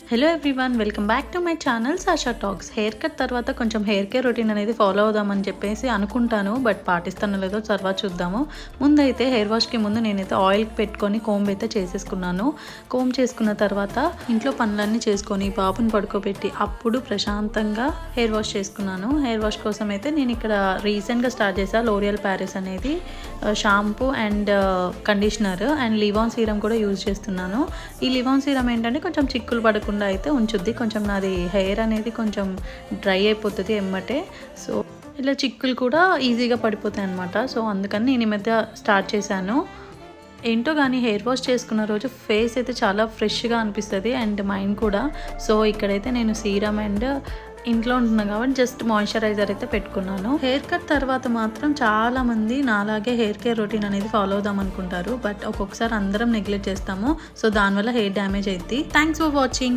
Hello everyone, welcome back to my channel Sasha talks. Hair cut తర్వాత కొంచెం hair care routine అనేది follow అవుదామని చెప్పేసి అనుకుంటాను, బట్ పాటిస్తానో లేదో తర్వాత చూద్దాము. ముందైతే హెయిర్ వాష్కి ముందు నేనైతే ఆయిల్ పెట్టుకొని కోంబ్ అయితే చేసేసుకున్నాను. కోంబ్ చేసుకున్న తర్వాత ఇంట్లో పనులన్నీ చేసుకొని బాబుని పడుకోబెట్టి అప్పుడు ప్రశాంతంగా హెయిర్ వాష్ చేసుకున్నాను. హెయిర్ వాష్ కోసం అయితే నేను ఇక్కడ రీసెంట్గా స్టార్ట్ చేశాను లోరియల్ ప్యారిస్ అనేది shampoo and conditioner and Livon serum కూడా యూజ్ చేస్తున్నాను. ఈ లివాన్ సీరం ఏంటంటే కొంచెం చిక్కులు పడకుండా అయితే ఉంచుద్ది. కొంచెం నాది హెయిర్ అనేది కొంచెం డ్రై అయిపోతుంది ఎమ్మటే. సో ఇలా చిక్కులు కూడా ఈజీగా పడిపోతాయి అన్నమాట. సో అందుకని నేను ఈ మధ్య స్టార్ట్ చేశాను. ఏంటో కానీ హెయిర్ వాష్ చేసుకున్న రోజు ఫేస్ అయితే చాలా ఫ్రెష్గా అనిపిస్తుంది అండ్ మైండ్ కూడా. సో ఇక్కడైతే నేను సీరం అండ్ ఇంట్లో ఉంటున్నాను కాబట్టి జస్ట్ మాయిశ్చరైజర్ అయితే పెట్టుకున్నాను. హెయిర్ కట్ తర్వాత మాత్రం చాలామంది నాలాగే హెయిర్ కేర్ రొటీన్ అనేది ఫాలో అవుదాం అనుకుంటారు, బట్ ఒక్కొక్కసారి అందరం నెగ్లెక్ట్ చేస్తాము. సో దానివల్ల హెయిర్ డ్యామేజ్ అవుతుంది. Thanks for watching.